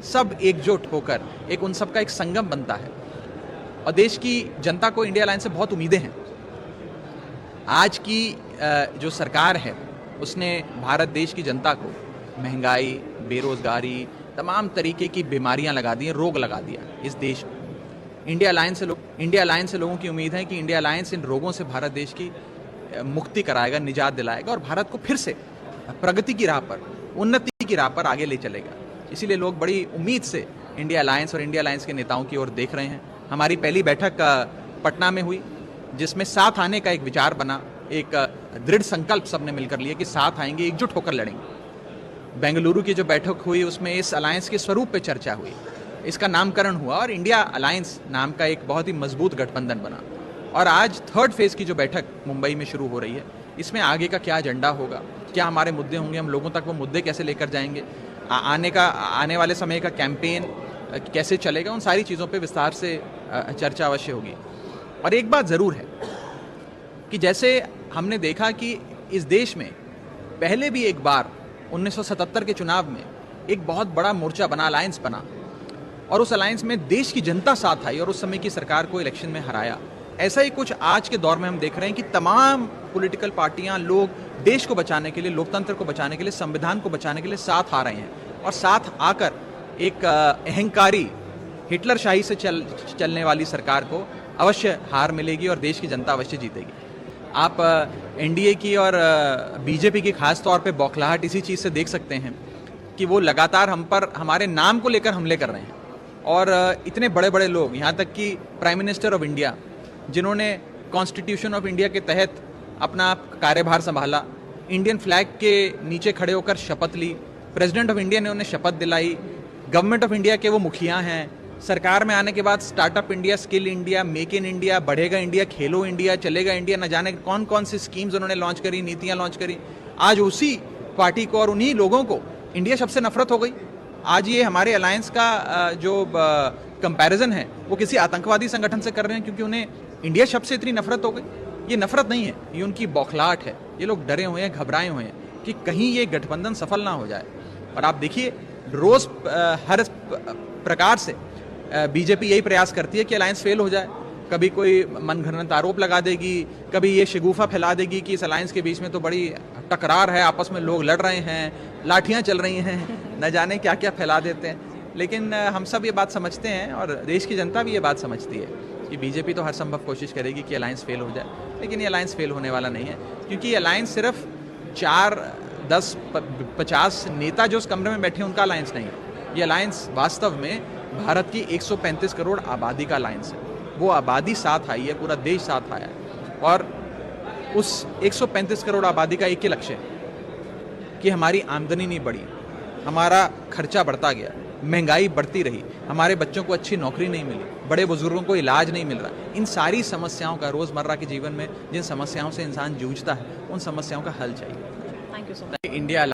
सब एकजुट होकर एक उन सब का एक संगम बनता है। और देश की जनता को इंडिया अलायंस से बहुत उम्मीदें हैं। आज की जो सरकार है उसने भारत देश की जनता को महंगाई, बेरोजगारी, तमाम तरीके की बीमारियां लगा दी हैं, रोग लगा दिया इस देश में। इंडिया अलायंस से लोगों की उम्मीद है कि इंडिया अलायंस इन रोगों से भारत देश की मुक्ति कराएगा, निजात दिलाएगा और भारत को फिर से प्रगति की राह पर, उन्नति की राह पर आगे ले चलेगा। इसीलिए लोग बड़ी उम्मीद से इंडिया अलायंस और इंडिया अलायंस के नेताओं की ओर देख रहे हैं। हमारी पहली बैठक पटना में हुई, जिसमें साथ आने का एक विचार बना, एक दृढ़ संकल्प सबने मिलकर लिया कि साथ आएंगे, एकजुट होकर लड़ेंगे। बेंगलुरु की जो बैठक हुई उसमें इस अलायंस के स्वरूप पे चर्चा हुई, इसका नामकरण हुआ और इंडिया अलायंस नाम का एक बहुत ही मजबूत गठबंधन बना। और आज थर्ड फेज की जो बैठक मुंबई में शुरू हो रही है, इसमें आगे का क्या एजेंडा होगा, क्या हमारे मुद्दे होंगे, हम लोगों तक वो मुद्दे कैसे लेकर जाएंगे, आने वाले समय का कैंपेन कैसे चलेगा, उन सारी चीज़ों पे विस्तार से चर्चा अवश्य होगी। और एक बात ज़रूर है कि जैसे हमने देखा कि इस देश में पहले भी एक बार 1977 के चुनाव में एक बहुत बड़ा मोर्चा बना, अलायंस बना, और उस अलायंस में देश की जनता साथ आई और उस समय की सरकार को इलेक्शन में हराया। ऐसा ही कुछ आज के दौर में हम देख रहे हैं कि तमाम पॉलिटिकल पार्टियां, लोग देश को बचाने के लिए, लोकतंत्र को बचाने के लिए, संविधान को बचाने के लिए साथ आ रहे हैं और साथ आकर एक अहंकारी हिटलरशाही से चलने वाली सरकार को अवश्य हार मिलेगी और देश की जनता अवश्य जीतेगी। आप एनडीए की और बीजेपी की खास तौर पे बौखलाहट इसी चीज़ से देख सकते हैं कि वो लगातार हम पर, हमारे नाम को लेकर हमले कर रहे हैं। और इतने बड़े बड़े लोग, यहाँ तक कि प्राइम मिनिस्टर ऑफ इंडिया, जिन्होंने कॉन्स्टिट्यूशन ऑफ इंडिया के तहत अपना कार्यभार संभाला, इंडियन फ्लैग के नीचे खड़े होकर शपथ ली, प्रेसिडेंट ऑफ इंडिया ने उन्हें शपथ दिलाई, गवर्नमेंट ऑफ इंडिया के वो मुखिया हैं, सरकार में आने के बाद startup India, skill India, make in India, बढ़ेगा इंडिया, खेलो इंडिया, चलेगा इंडिया, न जाने कौन कौन सी स्कीम्स उन्होंने लॉन्च करी, नीतियाँ लॉन्च करी। आज उसी पार्टी को और उन्हीं लोगों को इंडिया शब्द से नफरत हो गई। आज ये हमारे अलायंस का जो कंपैरिजन है वो किसी आतंकवादी संगठन से कर रहे हैं, क्योंकि उन्हें इंडिया शब्द से इतनी नफरत हो गई। ये नफरत नहीं है, ये उनकी बौखलाहट है। ये लोग डरे हुए हैं, घबराए हुए हैं कि कहीं ये गठबंधन सफल ना हो जाए। और आप देखिए, रोज हर प्रकार से बीजेपी यही प्रयास करती है कि अलायंस फेल हो जाए। कभी कोई मनगढ़ंत आरोप लगा देगी, कभी ये शगुफा फैला देगी कि इस अलायंस के बीच में तो बड़ी टकरार है, आपस में लोग लड़ रहे हैं, लाठियां चल रही हैं, न जाने क्या क्या फैला देते हैं। लेकिन हम सब ये बात समझते हैं और देश की जनता भी ये बात समझती है कि बीजेपी तो हर संभव कोशिश करेगी कि अलायंस फेल हो जाए, लेकिन ये अलायंस फेल होने वाला नहीं है, क्योंकि ये अलायंस सिर्फ 4, 10, 50 नेता जो उस कमरे में बैठे हैं उनका अलायंस नहीं है। ये अलायंस वास्तव में भारत की 135 करोड़ आबादी का अलायंस है। वो आबादी साथ आई है, पूरा देश साथ आया है। और उस 135 करोड़ आबादी का एक ही लक्ष्य है कि हमारी आमदनी नहीं बढ़ी, हमारा खर्चा बढ़ता गया, महंगाई बढ़ती रही, हमारे बच्चों को अच्छी नौकरी नहीं मिली, बड़े बुजुर्गों को इलाज नहीं मिल रहा। इन सारी समस्याओं का, रोज़मर्रा के जीवन में जिन समस्याओं से इंसान जूझता है, उन समस्याओं का हल चाहिए। Thank you so much. India